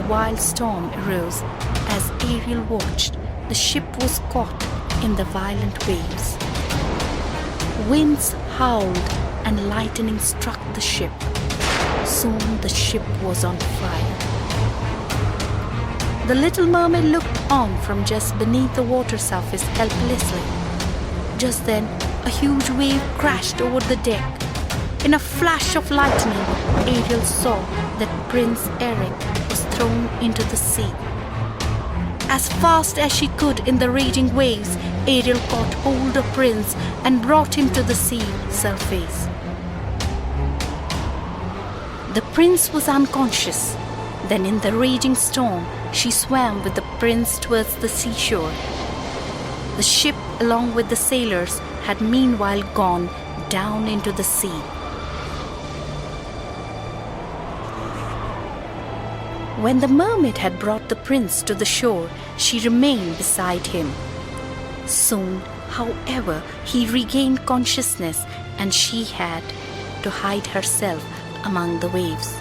wild storm arose. As Ariel watched, the ship was caught in the violent waves. Winds howled and lightning struck the ship. Soon the ship was on fire. The little mermaid looked on from just beneath the water surface helplessly. Just then, a huge wave crashed over the deck. In a flash of lightning, Ariel saw that Prince Eric was thrown into the sea. As fast as she could in the raging waves, Ariel caught hold of Prince and brought him to the sea surface. The prince was unconscious. Then in the raging storm, she swam with the prince towards the seashore. The ship, along with the sailors, had meanwhile gone down into the sea. When the mermaid had brought the prince to the shore, she remained beside him. Soon, however, he regained consciousness and she had to hide herself among the waves.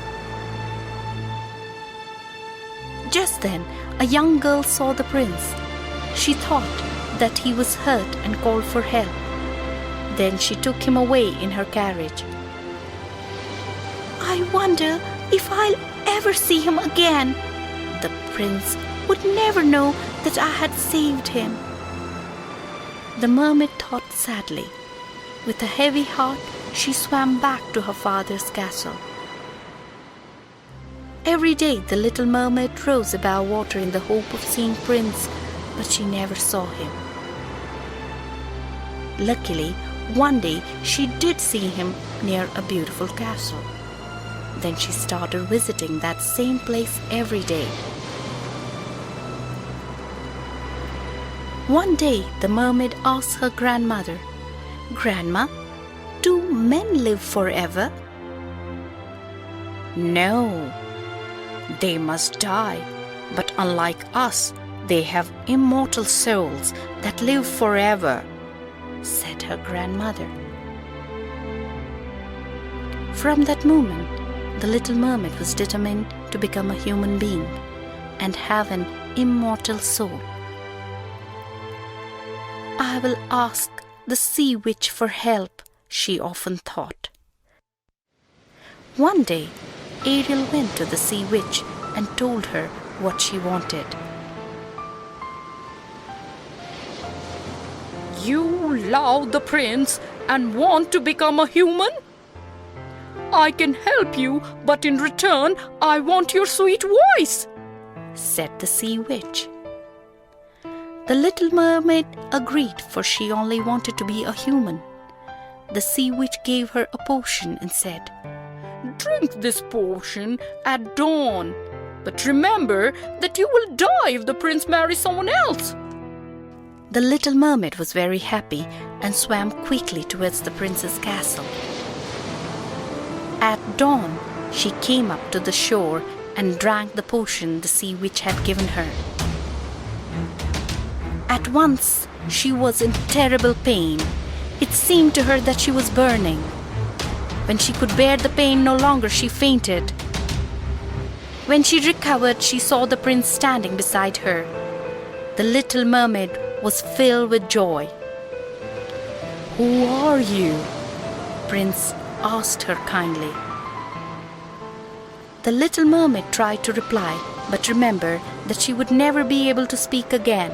Just then, a young girl saw the prince. She thought that he was hurt and called for help. Then she took him away in her carriage. "I wonder if I'll ever see him again. The prince would never know that I had saved him." The mermaid thought sadly. With a heavy heart, she swam back to her father's castle. Every day the little mermaid rose above water in the hope of seeing Prince, but she never saw him. Luckily, one day she did see him near a beautiful castle. Then she started visiting that same place every day. One day the mermaid asked her grandmother, "Grandma, do men live forever?" "No, they must die, but unlike us, they have immortal souls that live forever," said her grandmother. From that moment, the little mermaid was determined to become a human being and have an immortal soul. "I will ask the sea witch for help," she often thought. One day, Ariel went to the sea witch and told her what she wanted. "You love the prince and want to become a human? I can help you, but in return, I want your sweet voice," said the sea witch. The little mermaid agreed, for she only wanted to be a human. The sea witch gave her a potion and said, "Drink this potion at dawn, but remember that you will die if the prince marries someone else." The little mermaid was very happy and swam quickly towards the prince's castle. At dawn, she came up to the shore and drank the potion the sea witch had given her. At once, she was in terrible pain. It seemed to her that she was burning. When she could bear the pain no longer, she fainted. When she recovered, she saw the prince standing beside her. The little mermaid was filled with joy. "Who are you?" Prince asked her kindly. The little mermaid tried to reply, but remembered that she would never be able to speak again.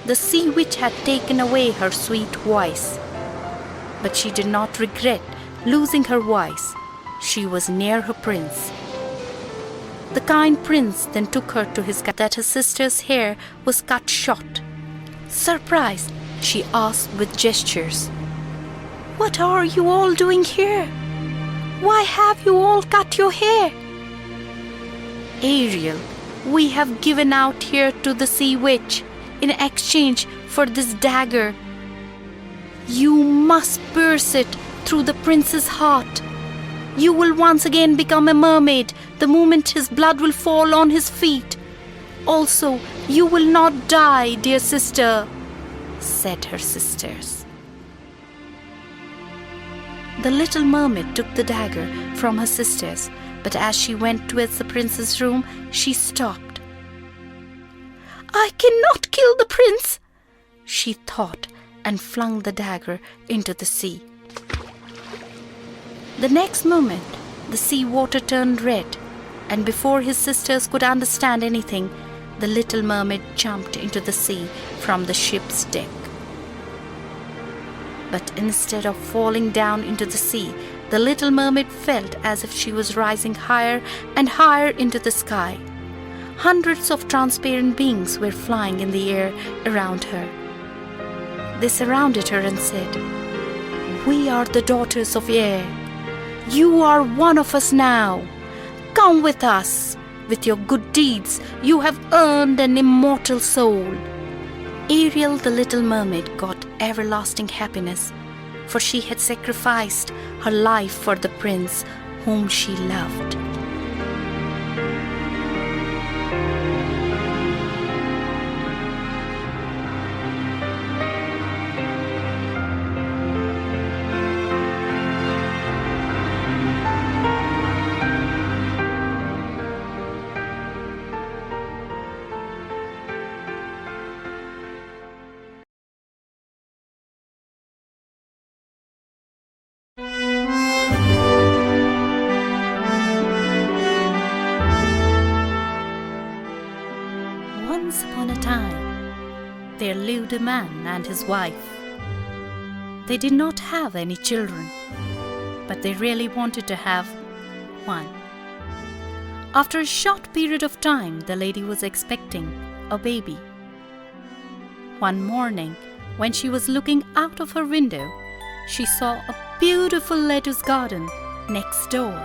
The sea witch had taken away her sweet voice, but she did not regret losing her voice. She was near her prince. The kind prince then took her to his castle that her sister's hair was cut short. Surprised, she asked with gestures, "What are you all doing here? Why have you all cut your hair?" "Ariel, we have given out here to the sea witch in exchange for this dagger. You must pierce it through the prince's heart. You will once again become a mermaid the moment his blood will fall on his feet. Also, you will not die, dear sister," said her sisters. The little mermaid took the dagger from her sisters, But as she went towards the prince's room, she stopped. "I cannot kill the prince," she thought, and flung the dagger into the sea. The next moment, the sea water turned red, and before his sisters could understand anything, the little mermaid jumped into the sea from the ship's deck. But instead of falling down into the sea, the little mermaid felt as if she was rising higher and higher into the sky. Hundreds of transparent beings were flying in the air around her. They surrounded her and said, "We are the daughters of air. You are one of us now. Come with us. With your good deeds, you have earned an immortal soul." Ariel, the little mermaid, got everlasting happiness, for she had sacrificed her life for the prince whom she loved. Once upon a time, there lived a man and his wife. They did not have any children, but they really wanted to have one. After a short period of time, the lady was expecting a baby. One morning, when she was looking out of her window, she saw a beautiful lettuce garden next door.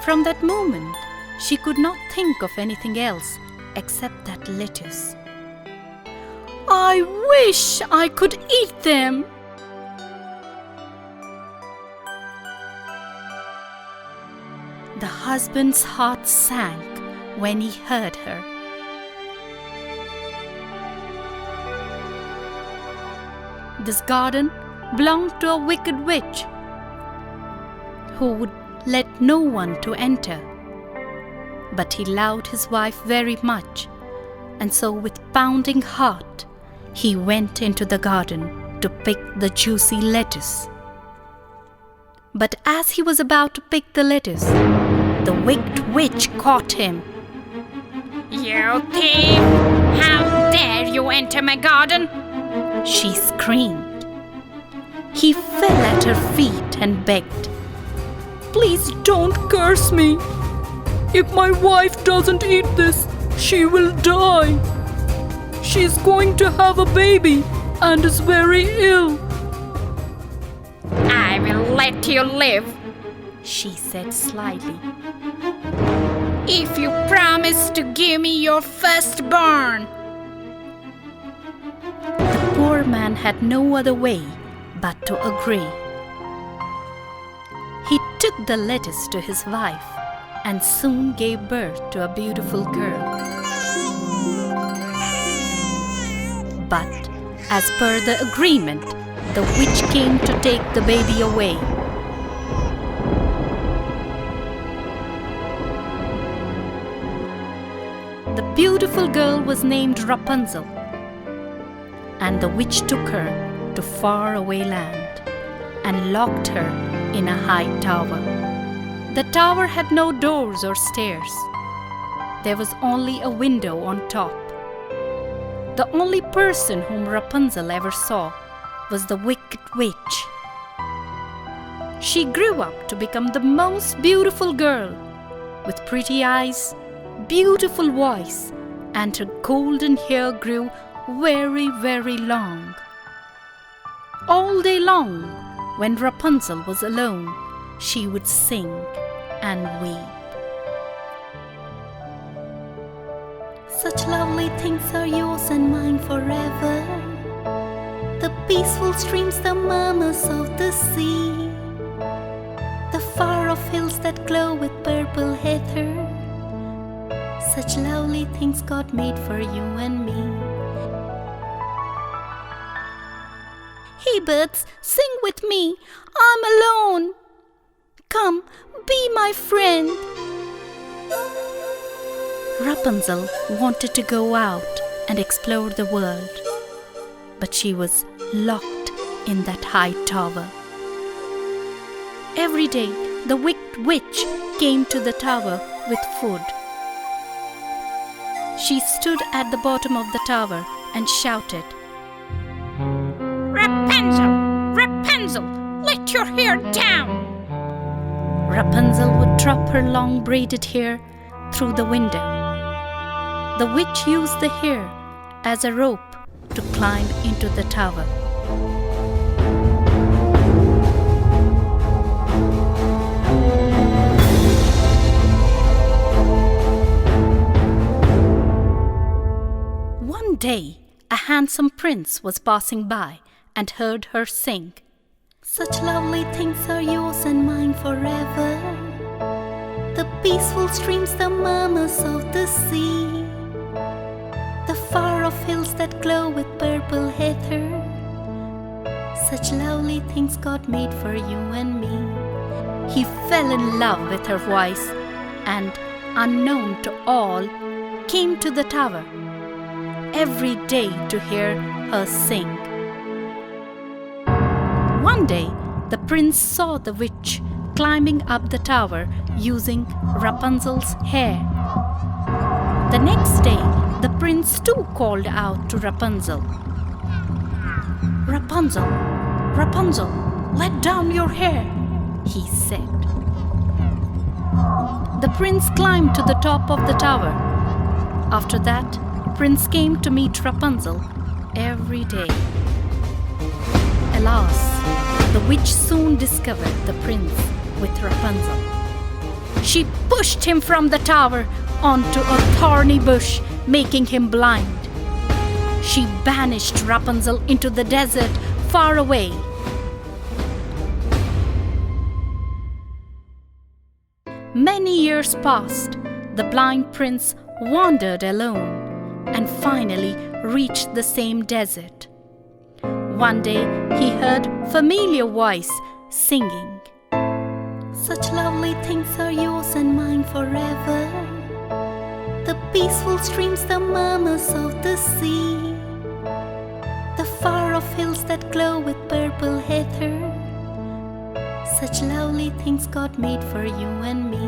From that moment, she could not think of anything else except that lettuce. "I wish I could eat them." The husband's heart sank when he heard her. This garden belonged to a wicked witch who would let no one to enter. But he loved his wife very much, and so with pounding heart, he went into the garden to pick the juicy lettuce. But as he was about to pick the lettuce, the wicked witch caught him. You thief! How dare you enter my garden? She screamed. He fell at her feet and begged, Please don't curse me. If my wife doesn't eat this, she will die. She's going to have a baby and is very ill. I will let you live, she said slyly, if you promise to give me your firstborn. The poor man had no other way but to agree. He took the lettuce to his wife and soon gave birth to a beautiful girl. But as per the agreement, the witch came to take the baby away. The beautiful girl was named Rapunzel, and the witch took her to faraway land and locked her in a high tower. The tower had no doors or stairs. There was only a window on top. The only person whom Rapunzel ever saw was the wicked witch. She grew up to become the most beautiful girl, with pretty eyes, beautiful voice, and her golden hair grew very, very long. All day long, when Rapunzel was alone, she would sing and weep. Such lovely things are yours and mine forever. The peaceful streams, the murmurs of the sea, the far-off hills that glow with purple heather. Such lovely things God made for you and me. Hey birds, sing with me. I'm alone. Come, be my friend. Rapunzel wanted to go out and explore the world, but she was locked in that high tower. Every day, the wicked witch came to the tower with food. She stood at the bottom of the tower and shouted, Rapunzel! Rapunzel! Let your hair down! Rapunzel would drop her long braided hair through the window. The witch used the hair as a rope to climb into the tower. One day, a handsome prince was passing by and heard her sing, "Such lovely things are yours and mine forever. The peaceful streams, the murmurs of the sea, the far-off hills that glow with purple heather. Such lovely things God made for you and me." He fell in love with her voice and, unknown to all, came to the tower every day to hear her sing. One day, the prince saw the witch climbing up the tower using Rapunzel's hair. The next day, the prince too called out to Rapunzel, "Rapunzel, Rapunzel, let down your hair," he said. The prince climbed to the top of the tower. After that, Prince came to meet Rapunzel every day. Alas, the witch soon discovered the prince with Rapunzel. She pushed him from the tower onto a thorny bush, making him blind. She banished Rapunzel into the desert far away. Many years passed. The blind prince wandered alone and finally reached the same desert. One day he heard a familiar voice singing, "Such lovely things are yours and mine forever. The peaceful streams, the murmurs of the sea, the far-off hills that glow with purple heather. Such lovely things God made for you and me."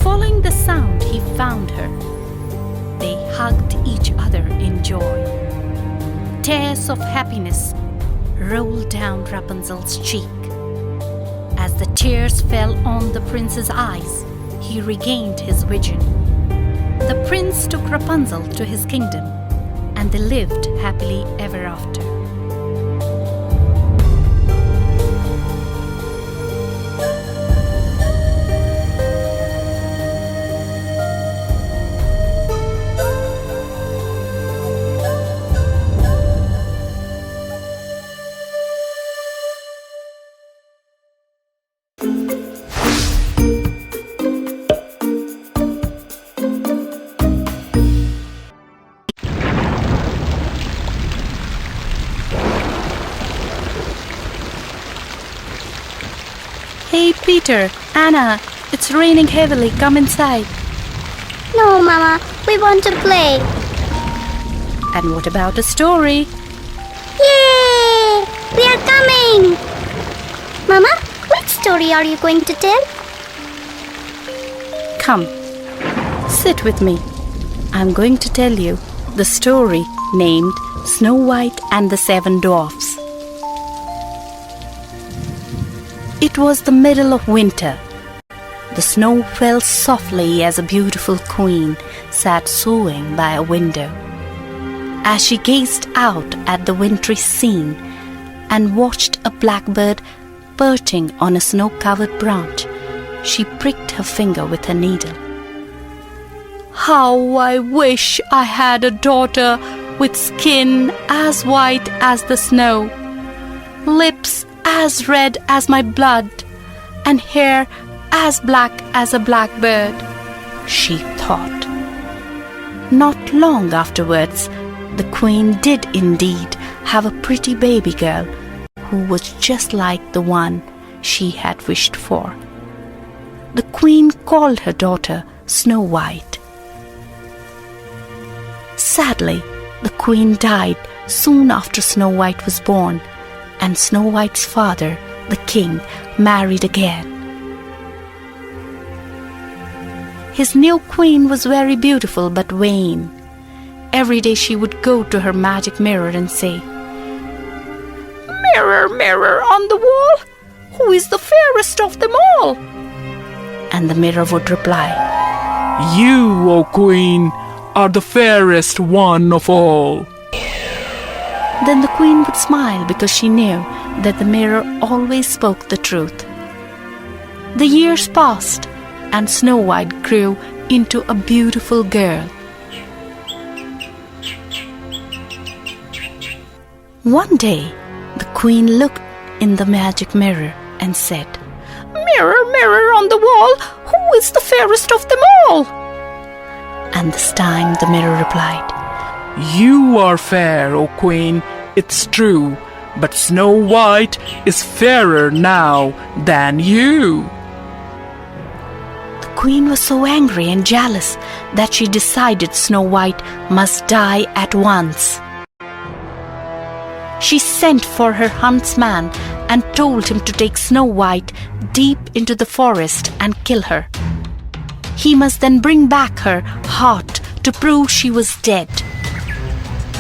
Following the sound, he found her. They hugged each other in joy. Tears of happiness rolled down Rapunzel's cheek. As the tears fell on the prince's eyes, he regained his vision. The prince took Rapunzel to his kingdom, and they lived happily ever after. Hey Peter, Anna, it's raining heavily. Come inside. No, Mama, we want to play. And what about a story? Yay! We are coming! Mama, which story are you going to tell? Come, sit with me. I'm going to tell you the story named Snow White and the Seven Dwarfs. It was the middle of winter. The snow fell softly as a beautiful queen sat sewing by a window. As she gazed out at the wintry scene and watched a blackbird perching on a snow-covered branch, she pricked her finger with her needle. "How I wish I had a daughter with skin as white as the snow, lips as red as my blood, and hair as black as a blackbird," she thought. Not long afterwards, the queen did indeed have a pretty baby girl who was just like the one she had wished for. The queen called her daughter Snow White. Sadly, the queen died soon after Snow White was born, and Snow White's father, the king, married again. His new queen was very beautiful but vain. Every day she would go to her magic mirror and say, "Mirror, mirror on the wall, who is the fairest of them all?" And the mirror would reply, "You, O Queen, are the fairest one of all." Then the queen would smile because she knew that the mirror always spoke the truth. The years passed, and Snow White grew into a beautiful girl. One day, the queen looked in the magic mirror and said, "Mirror, mirror on the wall, who is the fairest of them all?" And this time the mirror replied, "You are fair, O Queen, it's true, but Snow White is fairer now than you." The queen was so angry and jealous that she decided Snow White must die at once. She sent for her huntsman and told him to take Snow White deep into the forest and kill her. He must then bring back her heart to prove she was dead.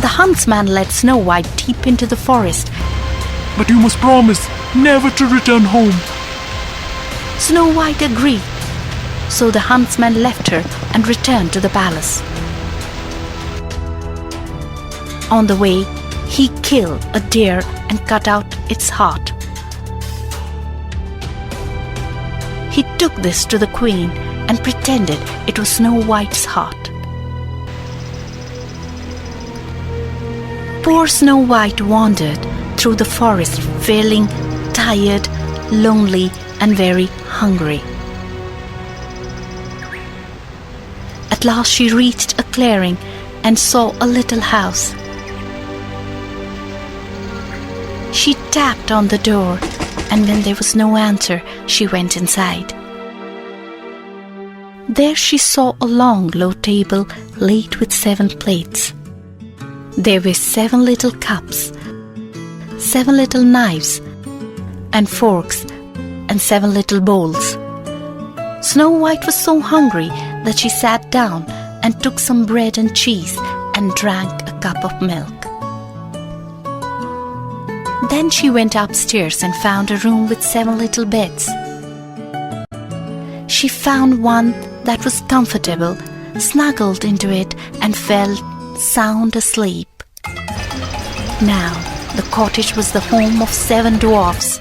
The huntsman led Snow White deep into the forest. "But you must promise never to return home." Snow White agreed, so the huntsman left her and returned to the palace. On the way, he killed a deer and cut out its heart. He took this to the queen and pretended it was Snow White's heart. Poor Snow White wandered through the forest feeling tired, lonely, and very hungry. At last she reached a clearing and saw a little house. She tapped on the door, and when there was no answer, she went inside. There she saw a long, low table laid with 7 plates. There were 7 little cups, 7 little knives and forks, and 7 little bowls. Snow White was so hungry that she sat down and took some bread and cheese and drank a cup of milk. Then she went upstairs and found a room with 7 little beds. She found one that was comfortable, snuggled into it, and fell sound asleep. Now, the cottage was the home of 7 dwarfs.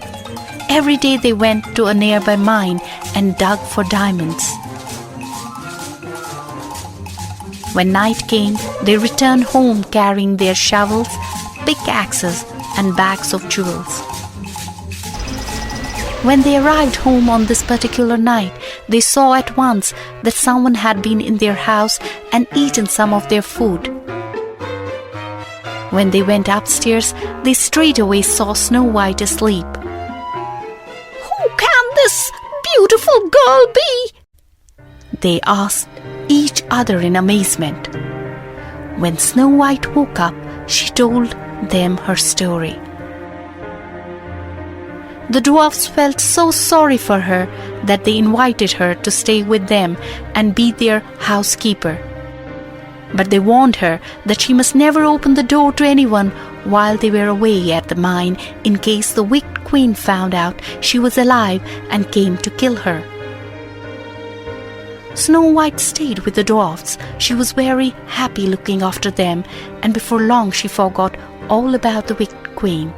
Every day they went to a nearby mine and dug for diamonds. When night came, they returned home carrying their shovels, pickaxes, and bags of jewels. When they arrived home on this particular night, they saw at once that someone had been in their house and eaten some of their food. When they went upstairs, they straightway saw Snow White asleep. "Who can this beautiful girl be?" they asked each other in amazement. When Snow White woke up, she told them her story. The dwarfs felt so sorry for her that they invited her to stay with them and be their housekeeper. But they warned her that she must never open the door to anyone while they were away at the mine in case the wicked queen found out she was alive and came to kill her. Snow White stayed with the dwarfs. She was very happy looking after them, and before long she forgot all about the wicked queen.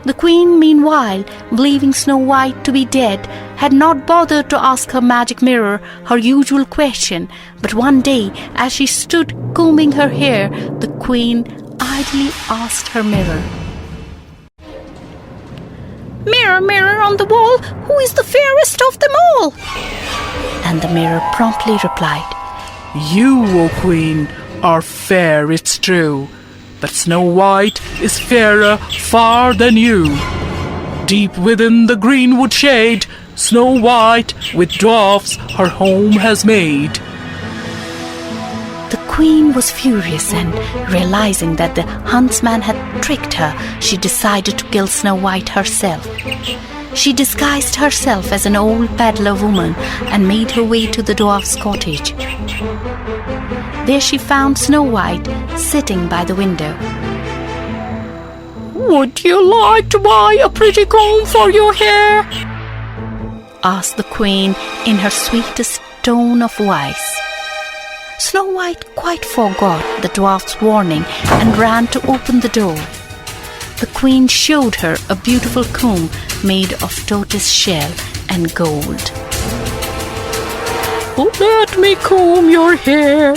The queen, meanwhile, believing Snow White to be dead, had not bothered to ask her magic mirror her usual question, but one day, as she stood combing her hair, the queen idly asked her mirror, "Mirror, mirror on the wall, who is the fairest of them all?" And the mirror promptly replied, "You, O Queen, are fair, it's true, but Snow White is fairer far than you. Deep within the greenwood shade, Snow White with dwarfs her home has made. The queen was furious, and realizing that the huntsman had tricked her, she decided to kill Snow White herself. She disguised herself as an old peddler woman and made her way to the dwarf's cottage. There she found Snow White sitting by the window. Would you like to buy a pretty comb for your hair? asked the queen in her sweetest tone of voice. Snow White quite forgot the dwarf's warning and ran to open the door. The queen showed her a beautiful comb made of tortoise shell and gold. Let me comb your hair,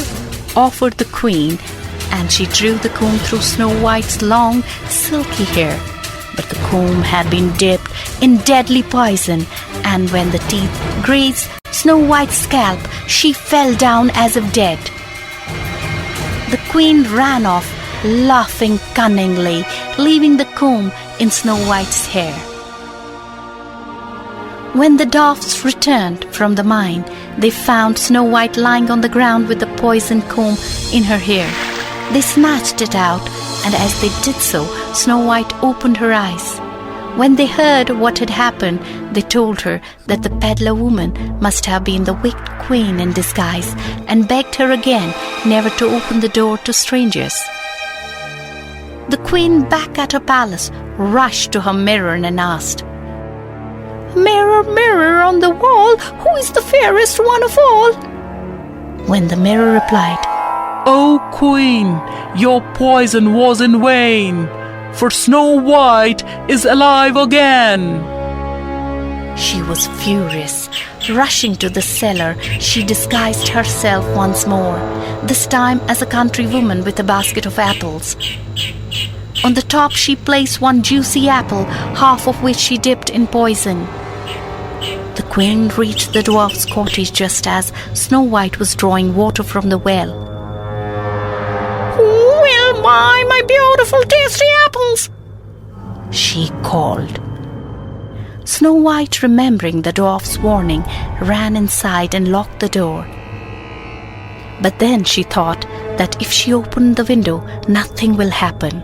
offered the queen, and she drew the comb through Snow White's long, silky hair. But the comb had been dipped in deadly poison, and when the teeth grazed Snow White's scalp, she fell down as if dead. The queen ran off, laughing cunningly, leaving the comb in Snow White's hair. When the dwarfs returned from the mine, they found Snow White lying on the ground with the poisoned comb in her hair. They snatched it out, and as they did so, Snow White opened her eyes. When they heard what had happened, they told her that the peddler woman must have been the wicked queen in disguise, and begged her again never to open the door to strangers. The queen, back at her palace, rushed to her mirror and asked, "Mirror, mirror on the wall, who is the fairest one of all?" When the mirror replied, O Queen, your poison was in vain, for Snow White is alive again. She was furious. Rushing to the cellar, she disguised herself once more, this time as a country woman with a basket of apples. On the top she placed one juicy apple, half of which she dipped in poison. The queen reached the dwarf's cottage just as Snow White was drawing water from the well. Who will buy my beautiful tasty apples? she called. Snow White, remembering the dwarf's warning, ran inside and locked the door. But then she thought that if she opened the window, nothing will happen.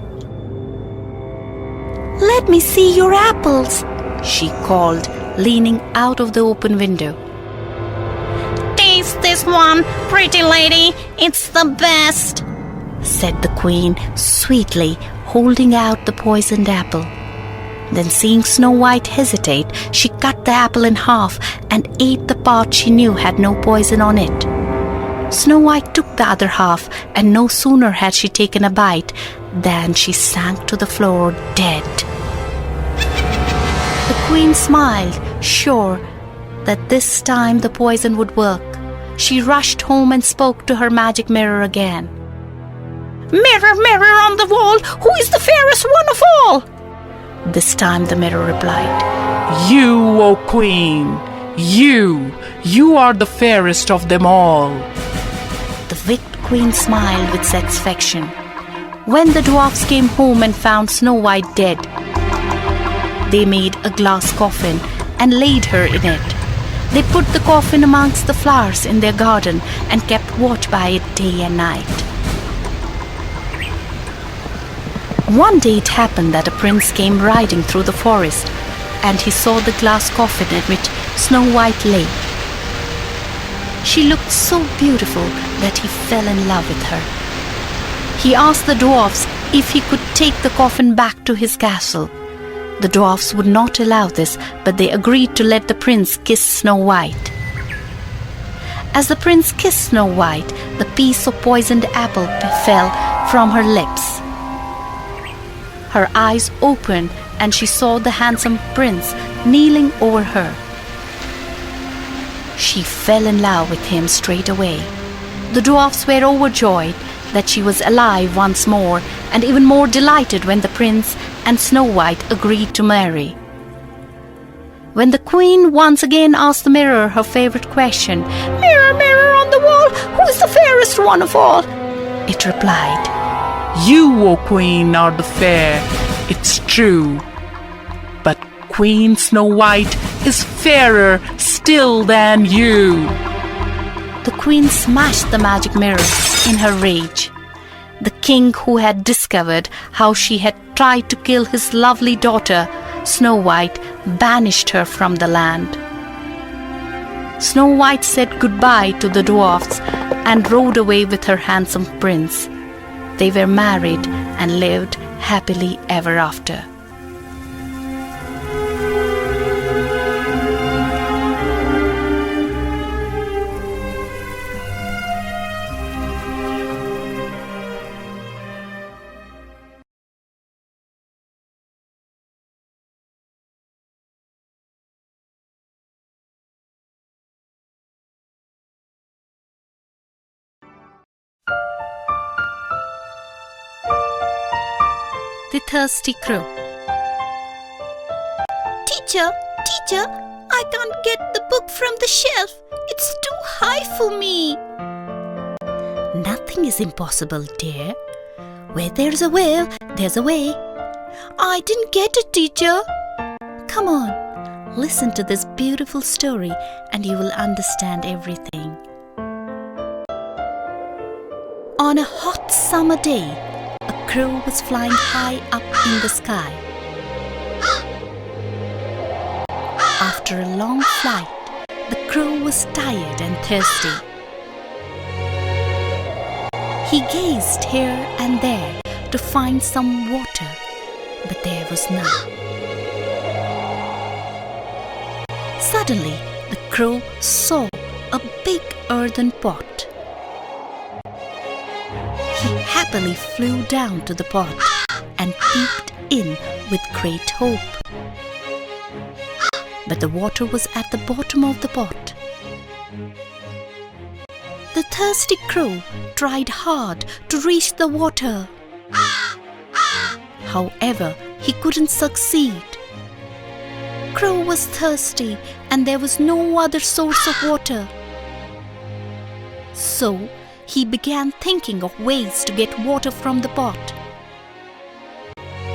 "Let me see your apples," she called, leaning out of the open window. Taste this one, pretty lady. It's the best, said the queen sweetly, holding out the poisoned apple. Then, seeing Snow White hesitate, she cut the apple in half and ate the part she knew had no poison on it. Snow White took the other half, and no sooner had she taken a bite than she sank to the floor dead. The queen smiled, sure that this time the poison would work. She rushed home and spoke to her magic mirror again. Mirror, mirror on the wall, who is the fairest one of all? This time the mirror replied, You, O Queen, you are the fairest of them all. The wicked queen smiled with satisfaction. When the dwarfs came home and found Snow White dead, they made a glass coffin and laid her in it. They put the coffin amongst the flowers in their garden and kept watch by it day and night. One day it happened that a prince came riding through the forest, and he saw the glass coffin in which Snow White lay. She looked so beautiful that he fell in love with her. He asked the dwarfs if he could take the coffin back to his castle. The dwarfs would not allow this, but they agreed to let the prince kiss Snow White. As the prince kissed Snow White, the piece of poisoned apple fell from her lips. Her eyes opened, and she saw the handsome prince kneeling over her. She fell in love with him straight away. The dwarfs were overjoyed that she was alive once more, and even more delighted when the prince and Snow White agreed to marry. When the queen once again asked the mirror her favorite question, "Mirror, mirror on the wall, who is the fairest one of all?" it replied, You, O Queen, are the fair, it's true. But Queen Snow White is fairer still than you. The queen smashed the magic mirror in her rage. The king, who had discovered how she had tried to kill his lovely daughter, Snow White, banished her from the land. Snow White said goodbye to the dwarfs and rode away with her handsome prince. They were married and lived happily ever after. The Thirsty Crow. Teacher, I can't get the book from the shelf. It's too high for me. Nothing is impossible, dear. Where there's a will, there's a way. I didn't get it, teacher. Come on, listen to this beautiful story and you will understand everything. On a hot summer day, a crow was flying high up in the sky. After a long flight, the crow was tired and thirsty. He gazed here and there to find some water, but there was none. Suddenly, the crow saw a big earthen pot. He happily flew down to the pot and peeped in with great hope. But the water was at the bottom of the pot. The thirsty crow tried hard to reach the water. However, he couldn't succeed. Crow was thirsty and there was no other source of water. So, he began thinking of ways to get water from the pot.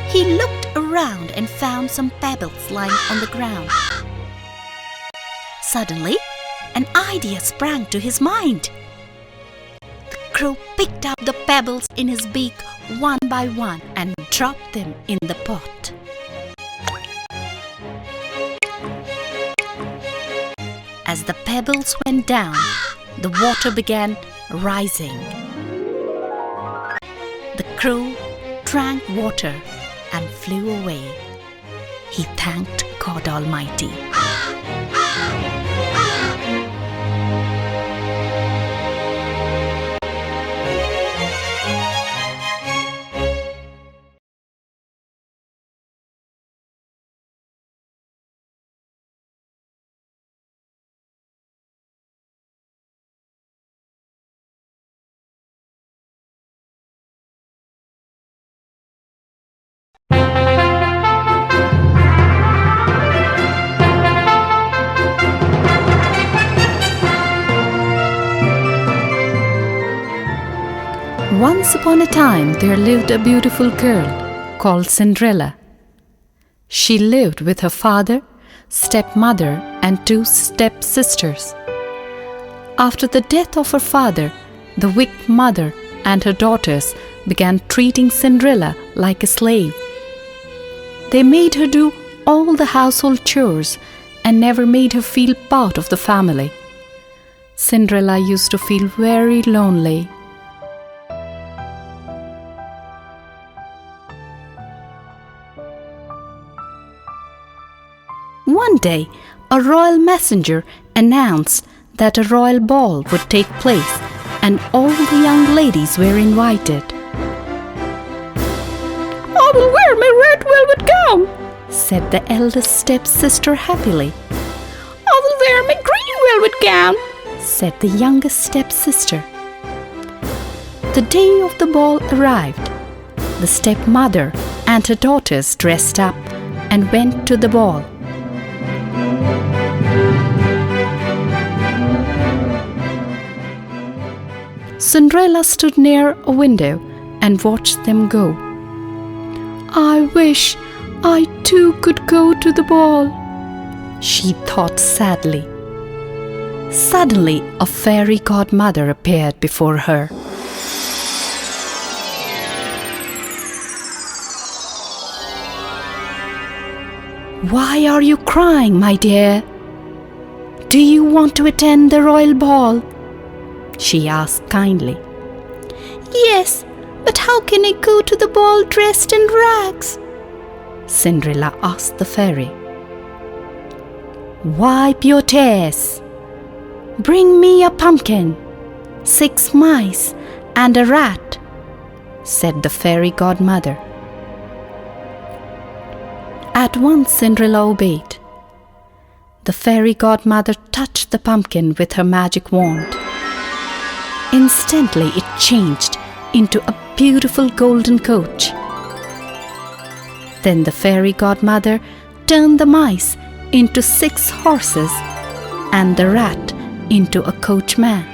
He looked around and found some pebbles lying on the ground. Suddenly, an idea sprang to his mind. The crow picked up the pebbles in his beak one by one and dropped them in the pot. As the pebbles went down, the water began rising. The crow drank water and flew away. He thanked God Almighty. Once upon a time, there lived a beautiful girl called Cinderella. She lived with her father, stepmother, and 2 stepsisters. After the death of her father, the wicked mother and her daughters began treating Cinderella like a slave. They made her do all the household chores and never made her feel part of the family. Cinderella used to feel very lonely. One day, a royal messenger announced that a royal ball would take place and all the young ladies were invited. I will wear my red velvet gown, said the eldest stepsister happily. I will wear my green velvet gown, said the youngest stepsister. The day of the ball arrived. The stepmother and her daughters dressed up and went to the ball. Cinderella stood near a window and watched them go. I wish I too could go to the ball, she thought sadly. Suddenly, a fairy godmother appeared before her. Why are you crying, my dear? Do you want to attend the royal ball? She asked kindly. Yes, but how can I go to the ball dressed in rags? Cinderella asked the fairy. Wipe your tears. Bring me a pumpkin, 6 mice, and a rat, said the fairy godmother. At once Cinderella obeyed. The fairy godmother touched the pumpkin with her magic wand. Instantly it changed into a beautiful golden coach. Then the fairy godmother turned the mice into 6 horses and the rat into a coachman.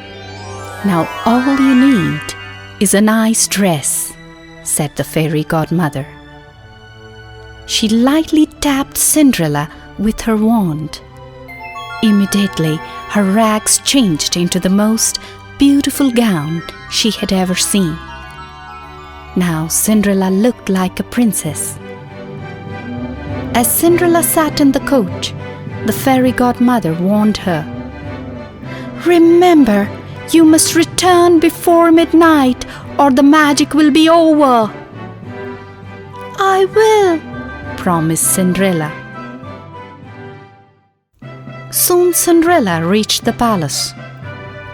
Now all you need is a nice dress, said the fairy godmother. She lightly tapped Cinderella with her wand. Immediately her rags changed into the most beautiful gown she had ever seen. Now Cinderella looked like a princess. As Cinderella sat in the coach, the fairy godmother warned her. Remember, you must return before midnight or the magic will be over. I will, promised Cinderella. Soon Cinderella reached the palace.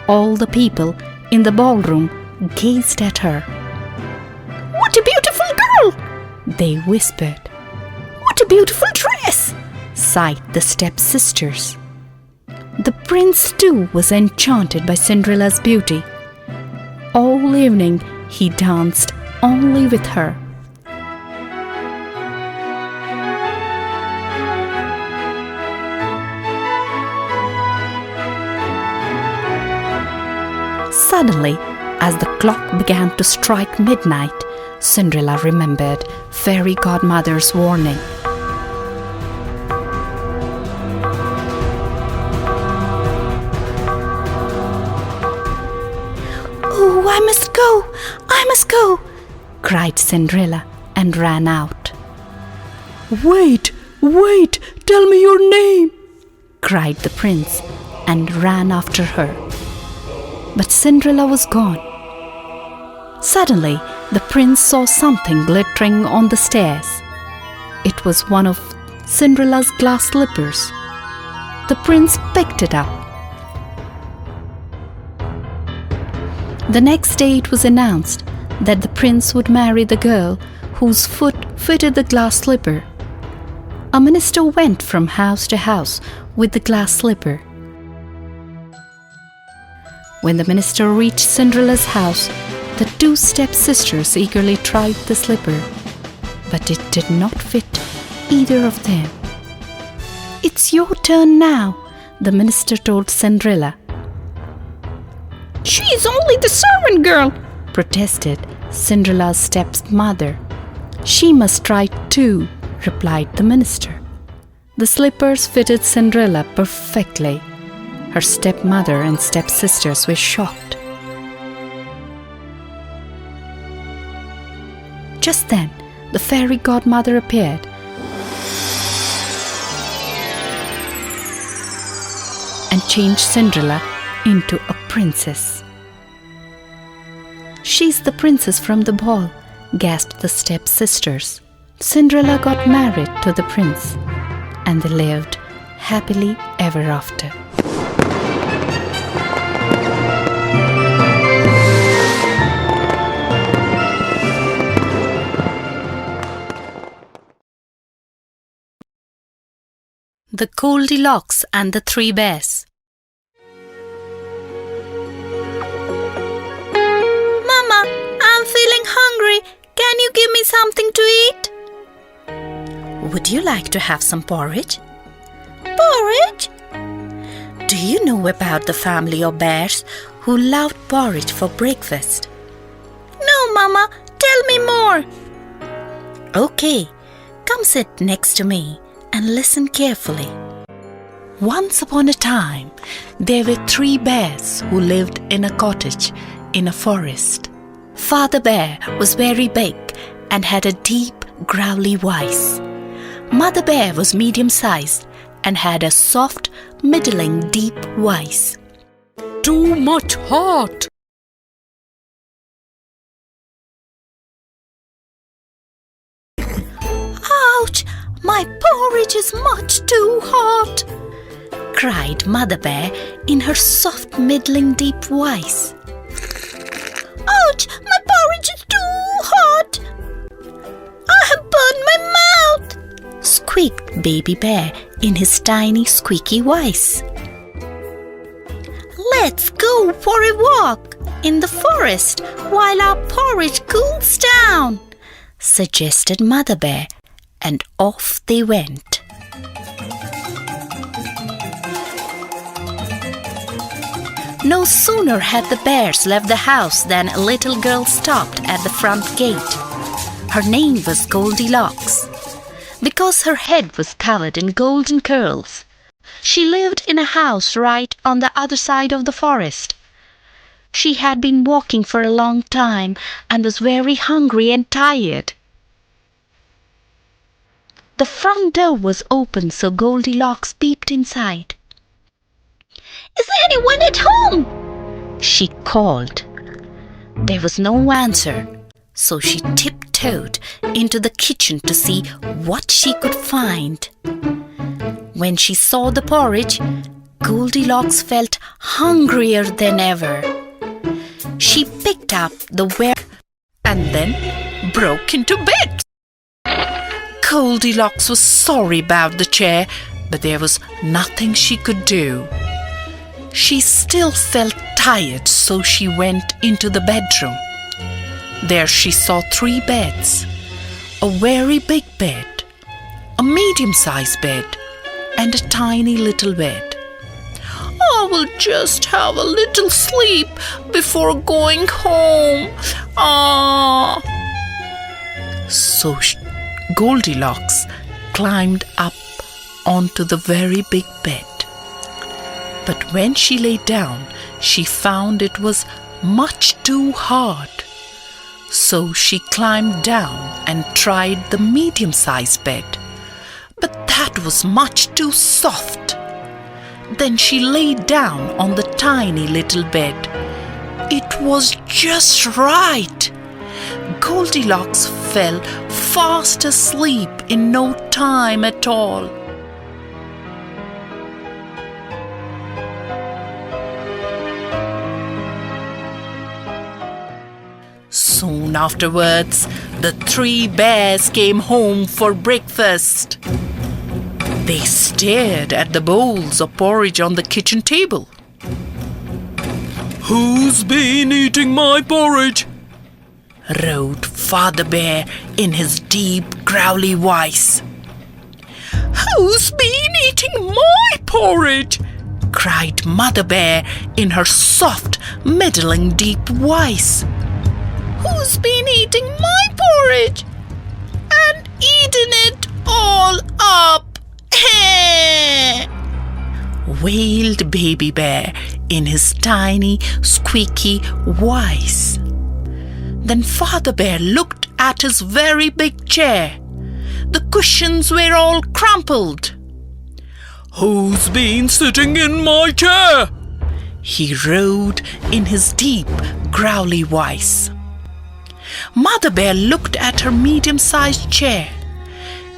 All the people in the ballroom gazed at her. What a beautiful girl, they whispered. What a beautiful dress, sighed the stepsisters. The prince too was enchanted by Cinderella's beauty. All evening he danced only with her. Suddenly, as the clock began to strike midnight, Cinderella remembered Fairy Godmother's warning. Oh, I must go, cried Cinderella and ran out. Wait, tell me your name, cried the prince and ran after her. But Cinderella was gone. Suddenly, the prince saw something glittering on the stairs. It was one of Cinderella's glass slippers. The prince picked it up. The next day it was announced that the prince would marry the girl whose foot fitted the glass slipper. A minister went from house to house with the glass slipper. When the minister reached Cinderella's house, the 2 stepsisters eagerly tried the slipper, but it did not fit either of them. It's your turn now, the minister told Cinderella. She is only the servant girl, protested Cinderella's stepmother. She must try too, replied the minister. The slippers fitted Cinderella perfectly. Her stepmother and stepsisters were shocked. Just then, the fairy godmother appeared and changed Cinderella into a princess. She's the princess from the ball, gasped the stepsisters. Cinderella got married to the prince, and they lived happily ever after. The Goldilocks and the 3 Bears. Mama, I'm feeling hungry. Can you give me something to eat? Would you like to have some porridge? Porridge? Do you know about the family of bears who loved porridge for breakfast? No, Mama. Tell me more. Okay, come sit next to me and listen carefully. Once upon a time, there were 3 bears who lived in a cottage in a forest. Father Bear was very big and had a deep, growly voice. Mother Bear was medium-sized and had a soft, middling, deep voice. Too much hot. Ouch! My porridge is much too hot. Cried Mother Bear in her soft, middling, deep voice. Ouch! My porridge is too hot. I have burned my mouth. Squeaked Baby Bear in his tiny, squeaky voice. Let's go for a walk in the forest while our porridge cools down, suggested Mother Bear, and off they went. No sooner had the bears left the house than a little girl stopped at the front gate. Her name was Goldilocks. Because her head was covered in golden curls, she lived in a house right on the other side of the forest. She had been walking for a long time and was very hungry and tired. The front door was open, so Goldilocks peeped inside. Is there anyone at home? She called. There was no answer, so she tiptoed into the kitchen to see what she could find. When she saw the porridge, Goldilocks felt hungrier than ever. She picked up the ware and then broke into bits. Goldilocks was sorry about the chair, but there was nothing she could do. She still felt tired, so she went into the bedroom. There she saw 3 beds, a very big bed, a medium-sized bed, and a tiny little bed. I will just have a little sleep before going home. So Goldilocks climbed up onto the very big bed. But when she lay down, she found it was much too hard. So she climbed down and tried the medium-sized bed. But that was much too soft. Then she lay down on the tiny little bed. It was just right. Goldilocks fell fast asleep in no time at all. Soon afterwards, the 3 bears came home for breakfast. They stared at the bowls of porridge on the kitchen table. Who's been eating my porridge? Roared Father Bear in his deep, growly voice. Who's been eating my porridge? Cried Mother Bear in her soft, middling, deep voice. Who's been eating my porridge and eaten it all up? Wailed Baby Bear in his tiny, squeaky voice. Then Father Bear looked at his very big chair. The cushions were all crumpled. Who's been sitting in my chair? He roared in his deep, growly voice. Mother Bear looked at her medium-sized chair.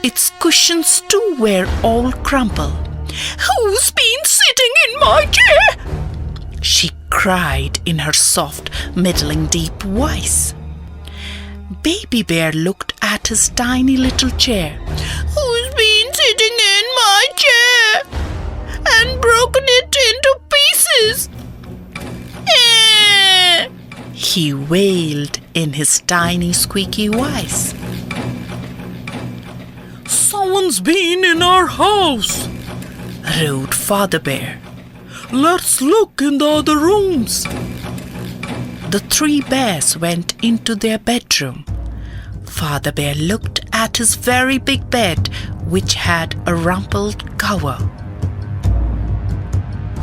Its cushions too were all crumpled. Who's been sitting in my chair? She cried in her soft, middling, deep voice. Baby Bear looked at his tiny little chair. Who's been sitting in my chair and broken it into pieces? He wailed in his tiny, squeaky voice. Someone's been in our house, roared Father Bear. Let's look in the other rooms. the three bears went into their bedroom. Father Bear looked at his very big bed, which had a rumpled cover.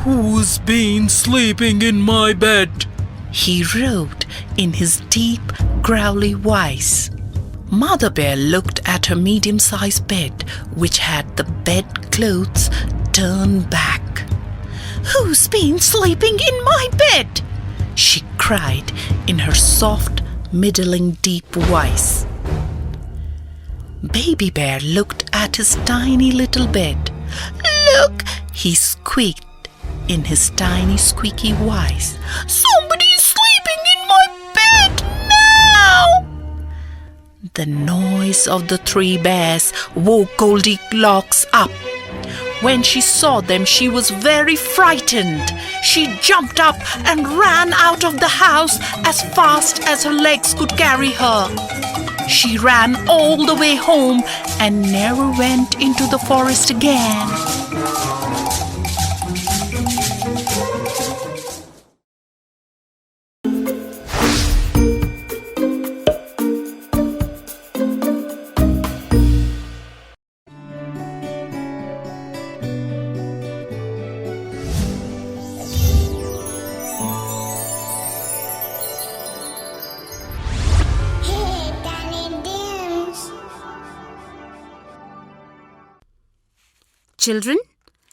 Who's been sleeping in my bed? He roared in his deep, growly voice. Mother Bear looked at her medium-sized bed, which had the bedclothes turned back. "Who's been sleeping in my bed?" she cried in her soft, middling deep voice. Baby Bear looked at his tiny little bed. "Look," he squeaked in his tiny squeaky voice. "Somebody's sleeping in my bed now!" The noise of the three bears woke Goldilocks up. When she saw them, she was very frightened. She jumped up and ran out of the house as fast as her legs could carry her. She ran all the way home and never went into the forest again. Hey, Danny Dims. Children,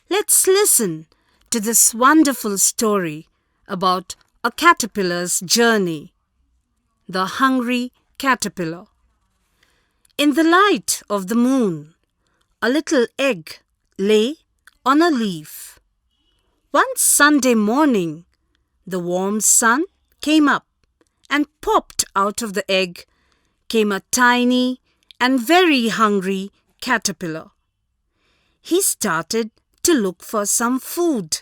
let's listen to this wonderful story about a caterpillar's journey. The Hungry Caterpillar. In the light of the moon, a little egg lay on a leaf. One Sunday morning, the warm sun came up, and popped out of the egg came a tiny and very hungry caterpillar. He started to look for some food.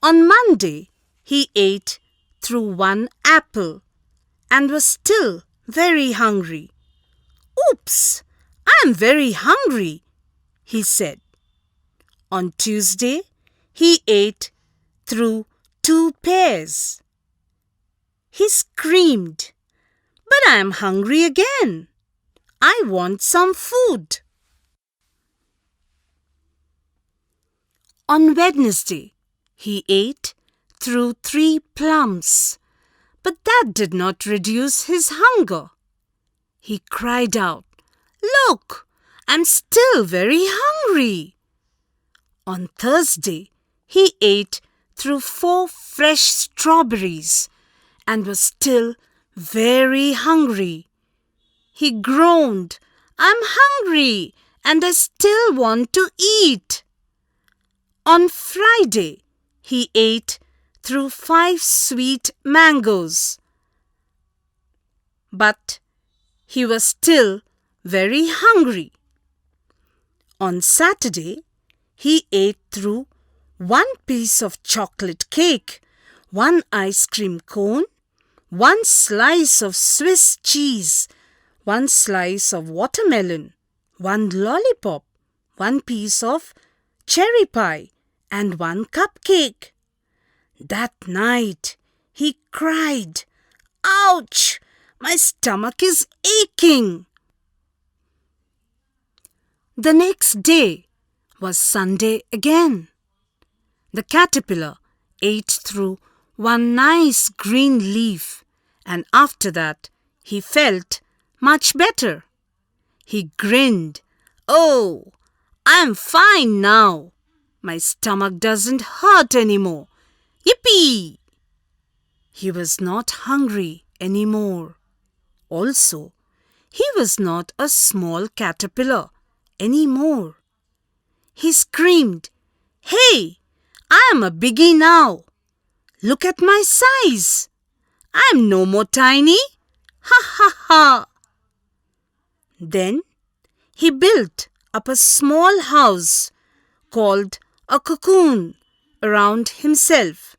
On Monday, he ate through one apple and was still very hungry. "Oops, I'm very hungry," he said. On Tuesday, he ate through 2 pears. He screamed, "But I'm hungry again. I want some food." On Wednesday, he ate through 3 plums, but that did not reduce his hunger. He cried out, "Look, I'm still very hungry." On Thursday, he ate through 4 fresh strawberries and was still very hungry. He groaned, "I'm hungry and I still want to eat." On Friday, he ate through 5 sweet mangoes, but he was still very hungry. On Saturday, he ate through 1 piece of chocolate cake, 1 ice cream cone, 1 slice of Swiss cheese, 1 slice of watermelon, 1 lollipop, 1 piece of cherry pie, and 1 cupcake. That night, he cried, "Ouch! My stomach is aching." The next day was Sunday again. The caterpillar ate through 1 nice green leaf, and after that he felt much better. He grinned, "Oh, I'm fine now. My stomach doesn't hurt anymore. Yippee!" He was not hungry anymore. Also, he was not a small caterpillar anymore. He screamed, "Hey, I am a biggie now. Look at my size. I'm no more tiny. Ha ha ha." Then he built up a small house called a cocoon around himself.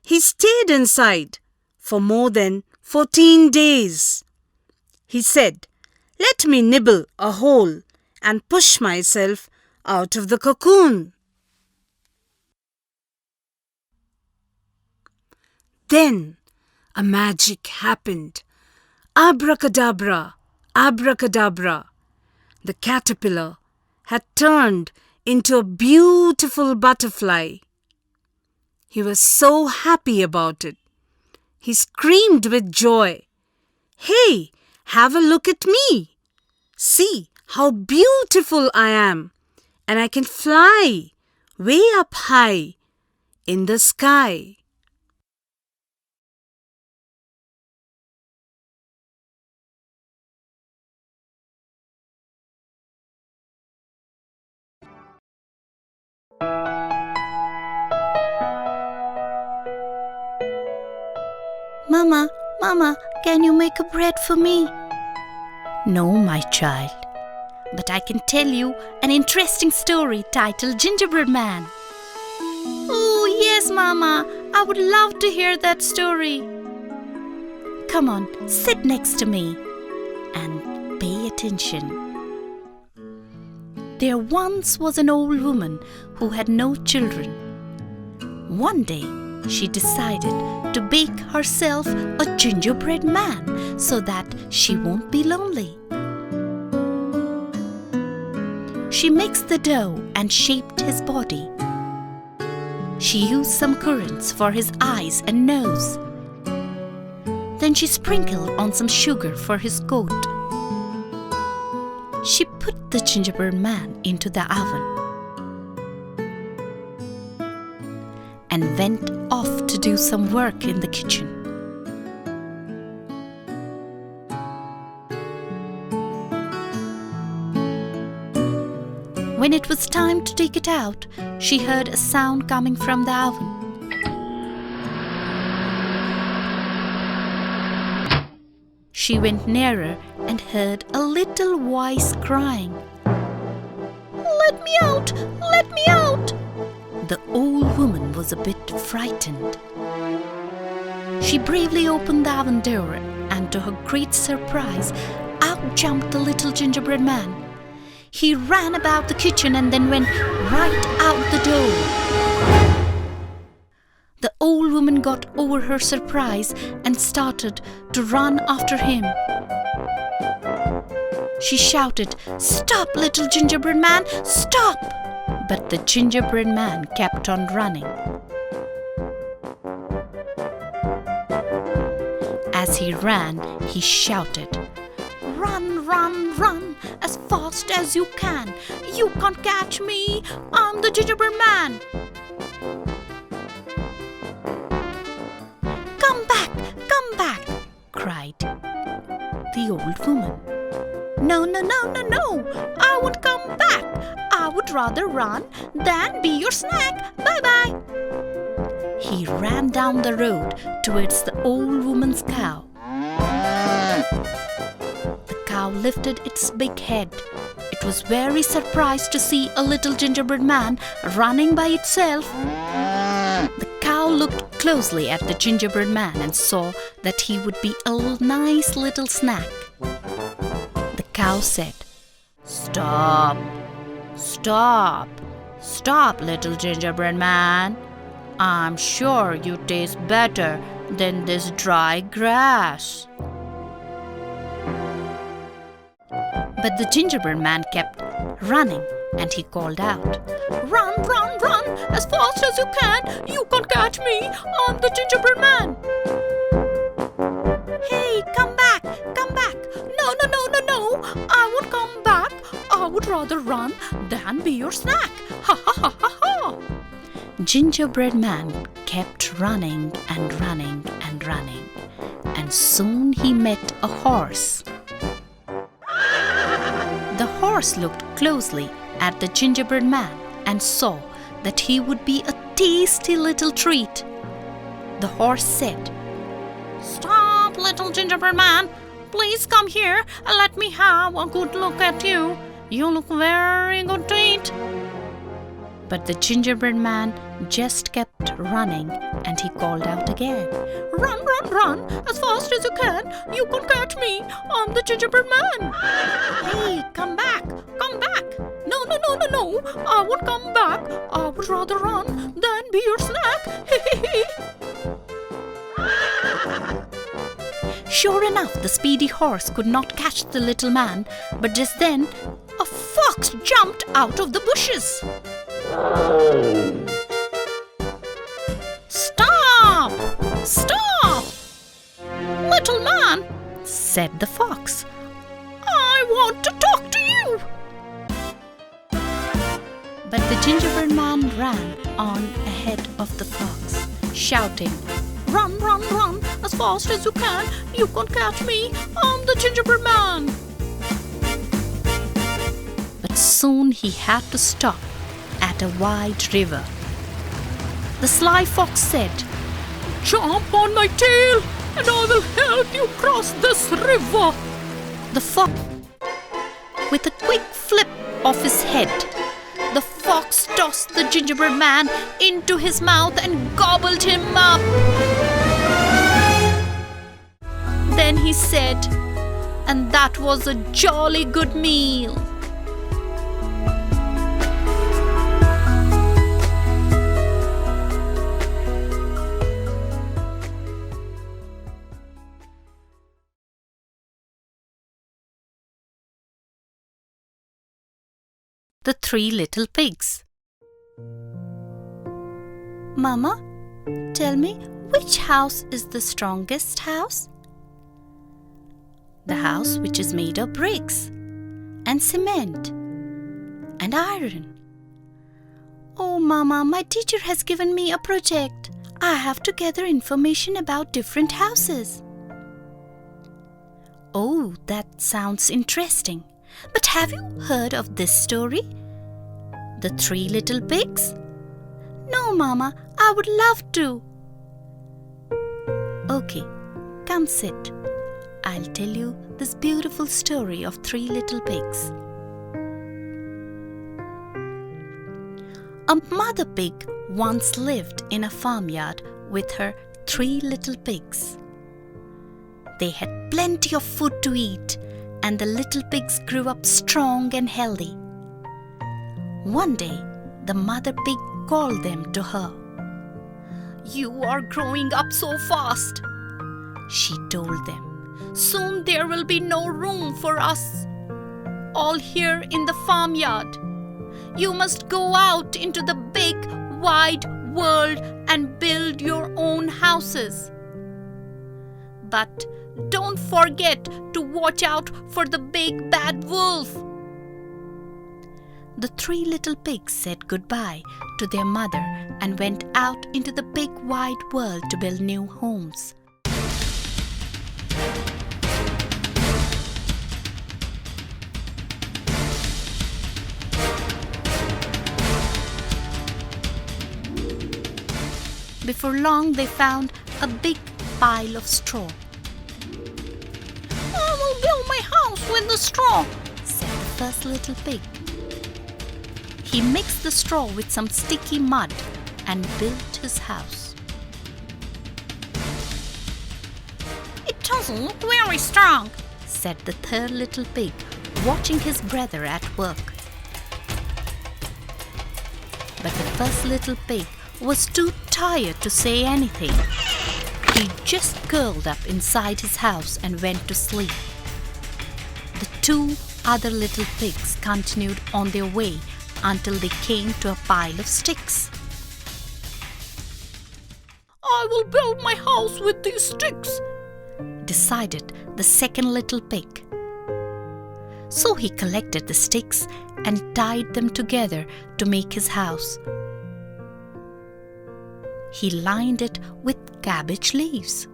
He stayed inside for more than 14 days. He said, "Let me nibble a hole and push myself out of the cocoon." Then a magic happened. Abracadabra, abracadabra. The caterpillar had turned into a beautiful butterfly. He was so happy about it. He screamed with joy. "Hey, have a look at me. See how beautiful I am. And I can fly way up high in the sky." Mama, Mama, can you make a bread for me? No, my child. But I can tell you an interesting story titled Gingerbread Man. Oh, yes, Mama. I would love to hear that story. Come on, sit next to me and pay attention. There once was an old woman who had no children. One day, she decided to bake herself a gingerbread man so that she won't be lonely. She mixed the dough and shaped his body. She used some currants for his eyes and nose. Then she sprinkled on some sugar for his coat. She put the gingerbread man into the oven and went off to do some work in the kitchen. When it was time to take it out, she heard a sound coming from the oven. She went nearer and heard a little voice crying, Let me out! Let me out! The old woman was a bit frightened. She bravely opened the oven door, and to her great surprise, out jumped the little gingerbread man. He ran about the kitchen and then went right out the door. The old woman got over her surprise and started to run after him. She shouted, "Stop, little gingerbread man, stop!" But the gingerbread man kept on running. As he ran, he shouted, "Run, run, run, as fast as you can. You can't catch me, I'm the gingerbread man." "Come back," cried the old woman. "No, no, no, no, no, I won't come back. I would rather run than be your snack. Bye-bye." He ran down the road towards the old woman's cow. The cow lifted its big head. It was very surprised to see a little gingerbread man running by itself. The cow looked closely at the gingerbread man and saw that he would be a nice little snack. The cow said, "Stop, stop, stop, little gingerbread man. I'm sure you taste better than this dry grass." But the gingerbread man kept running and he called out, "Run, run, run, as fast as you can. You can't catch me, I'm the gingerbread man." "Hey, come back, come back. No, no, no, no, no, I won't come back. I would rather run than be your snack. Ha, ha, ha, ha, ha." Gingerbread man kept running and running and running, and soon he met a horse. The horse looked closely at the gingerbread man and saw that he would be a tasty little treat. The horse said, "Stop, little gingerbread man. Please come here and let me have a good look at you. You look very good to eat." But the gingerbread man just kept running and he called out again, "Run, run, run, as fast as you can. You can't catch me, I'm the gingerbread man." "Hey, come back, come back. No, no, no, no, no, I won't come back. I would rather run than be your snack." Sure enough, the speedy horse could not catch the little man, but just then a fox jumped out of the bushes. "Stop! Stop! Little man," said the fox. "I want to talk to you." But the gingerbread man ran on ahead of the fox, shouting, "Run, run, run, as fast as you can. You can't catch me. I'm the gingerbread man." But soon he had to stop at a wide river. The sly fox said, "Jump on my tail and I will help you cross this river." The fox, with a quick flip of his head, the fox tossed the gingerbread man into his mouth and gobbled him up. Then he said, "And that was a jolly good meal." The Three Little Pigs. "Mama, tell me, which house is the strongest house?" "The house which is made of bricks and cement and iron." "Oh, Mama, my teacher has given me a project. I have to gather information about different houses." "Oh, that sounds interesting. But have you heard of this story? The Three Little Pigs?" "No, Mama, I would love to." "Okay, come sit. I'll tell you this beautiful story of Three Little Pigs." A mother pig once lived in a farmyard with her 3 little pigs. They had plenty of food to eat, and the little pigs grew up strong and healthy. One day, the mother pig called them to her. "You are growing up so fast," she told them. "Soon there will be no room for us all here in the farmyard. You must go out into the big, wide world and build your own houses. But don't forget to watch out for the big bad wolf." The 3 little pigs said goodbye to their mother and went out into the big wide world to build new homes. Before long, they found a big pile of straw. "I will build my house with the straw," said the first little pig. He mixed the straw with some sticky mud and built his house. "It doesn't look very strong," said the third little pig, watching his brother at work. But the first little pig was too tired to say anything. He just curled up inside his house and went to sleep. The 2 other little pigs continued on their way until they came to a pile of sticks. "I will build my house with these sticks," decided the second little pig. So he collected the sticks and tied them together to make his house. He lined it with cabbage leaves.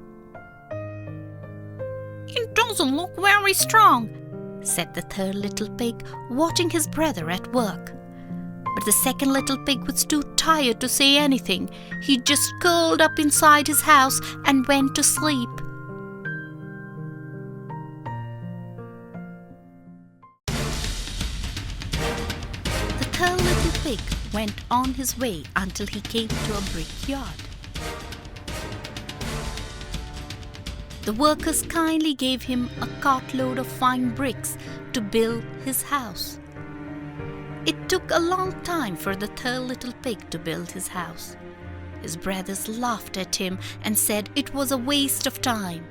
"It doesn't look very strong," said the third little pig, watching his brother at work. But the second little pig was too tired to say anything. He just curled up inside his house and went to sleep. The third little pig went on his way until he came to a brickyard. The workers kindly gave him a cartload of fine bricks to build his house. It took a long time for the third little pig to build his house. His brothers laughed at him and said it was a waste of time.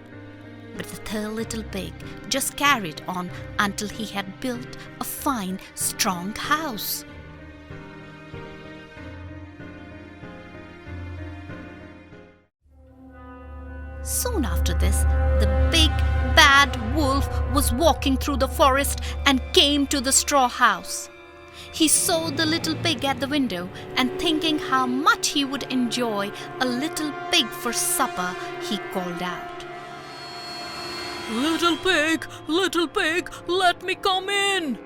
But the third little pig just carried on until he had built a fine, strong house. Soon after this, the big bad wolf was walking through the forest and came to the straw house. He saw the little pig at the window, and thinking how much he would enjoy a little pig for supper, he called out, Little pig, let me come in.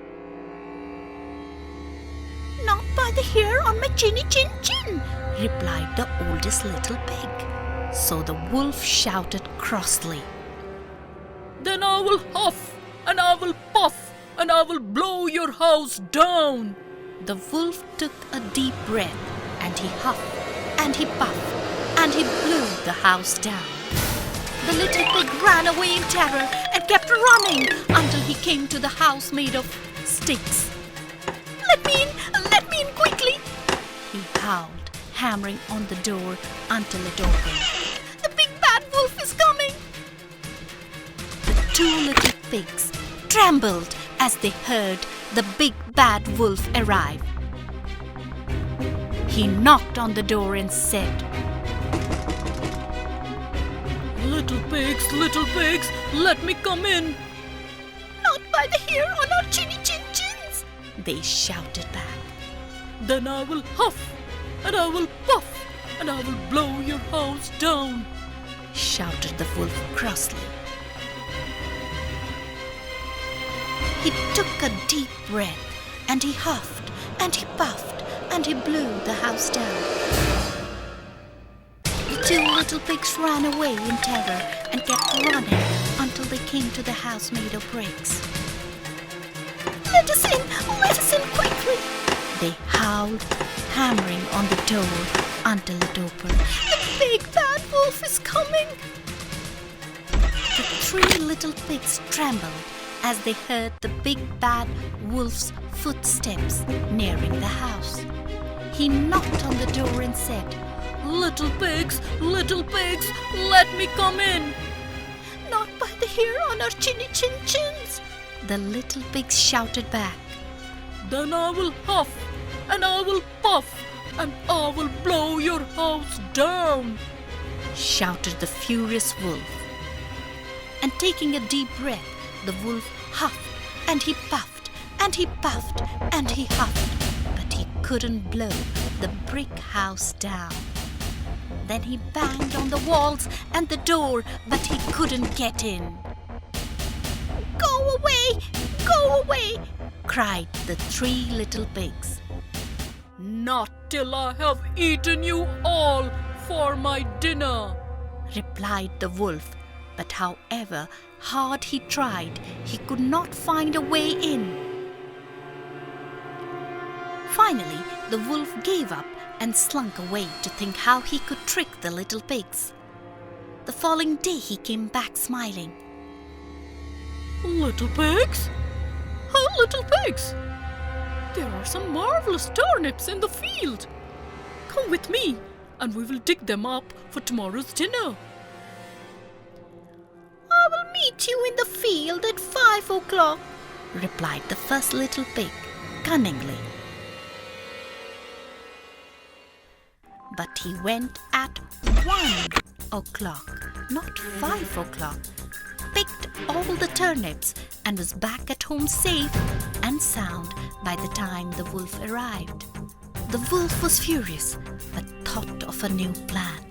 Not by the hair on my chinny chin chin. replied the oldest little pig. So the wolf shouted crossly, Then I will huff, and I will puff, and I will blow your house down. The wolf took a deep breath, and he huffed, and he puffed, and he blew the house down. The little pig ran away in terror and kept running until he came to the house made of sticks. Let me in quickly. He howled, hammering on the door until it opened. The big bad wolf is coming. The two little pigs trembled as they heard the big bad wolf arrive. He knocked on the door and said, Little pigs, let me come in. Not by the hair on our chinny chin chins. they shouted back. Then I will huff, and I will puff, and I will blow your house down. Shouted the wolf crossly. He took a deep breath, and he huffed, and he puffed, and he blew the house down. The two little pigs ran away in terror and kept running until they came to the house made of bricks. Let us in quickly. They howled, hammering on the door until it opened. The big bad wolf is coming. The three little pigs trembled as they heard the big bad wolf's footsteps nearing the house. He knocked on the door and said, Little pigs, let me come in. Not by the hair on our chinny chin chins. the little pigs shouted back. Then I will huff, and I will puff, and I will blow your house down. Shouted the furious wolf. And taking a deep breath, the wolf huffed, and he puffed, and he puffed, and he huffed, but he couldn't blow the brick house down. Then he banged on the walls and the door, but he couldn't get in. Go away! Go away! Cried the three little pigs. Not till I have eaten you all for my dinner. Replied the wolf, but however hard he tried, he could not find a way in. Finally, the wolf gave up and slunk away to think how he could trick the little pigs. The following day he came back smiling. Little pigs? Oh, little pigs! There are some marvelous turnips in the field. Come with me, and we will dig them up for tomorrow's dinner. I will meet you in the field at 5 o'clock. Replied the first little pig cunningly. But he went at 1 o'clock, not 5 o'clock, picked all the turnips and was back at home safe and sound by the time the wolf arrived. The wolf was furious, but thought of a new plan.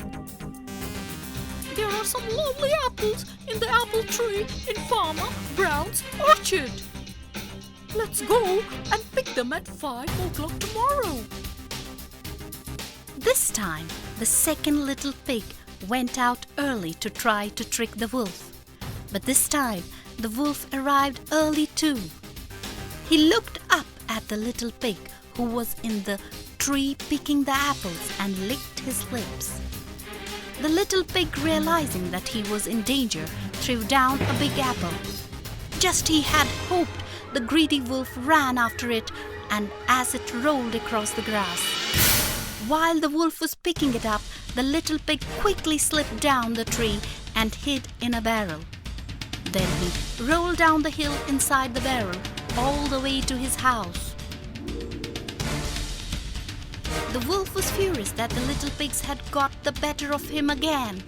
There are some lovely apples in the apple tree in Farmer Brown's orchard. Let's go and pick them at 5 o'clock tomorrow. This time, the second little pig went out early to try to trick the wolf. But this time, the wolf arrived early too. He looked up at the little pig who was in the tree picking the apples and licked his lips. The little pig, realizing that he was in danger, threw down a big apple. Just he had hoped, the greedy wolf ran after it, and as it rolled across the grass. While the wolf was picking it up, the little pig quickly slipped down the tree and hid in a barrel. Then he rolled down the hill inside the barrel, all the way to his house. The wolf was furious that the little pigs had got the better of him again.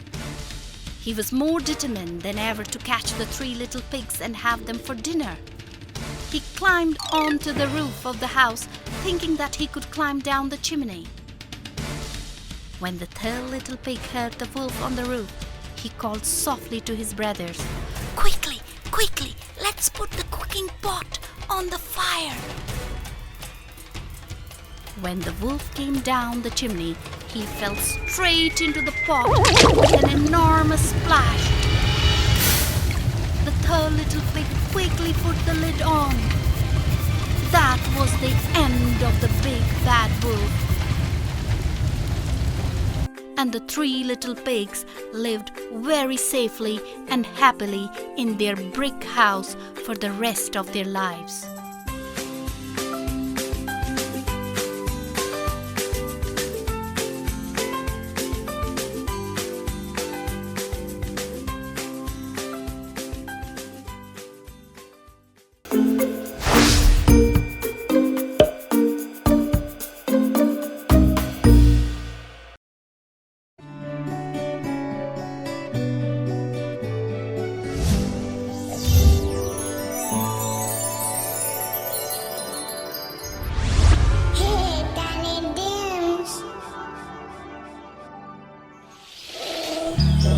He was more determined than ever to catch the 3 little pigs and have them for dinner. He climbed onto the roof of the house, thinking that he could climb down the chimney. When the 3rd little pig heard the wolf on the roof, he called softly to his brothers, Quickly, quickly, let's put the cooking pot on the fire. When the wolf came down the chimney, he fell straight into the pot with an enormous splash. The 3rd little pig quickly put the lid on. That was the end of the big bad wolf. And the 3 little pigs lived very safely and happily in their brick house for the rest of their lives. Hey, Danny Dims.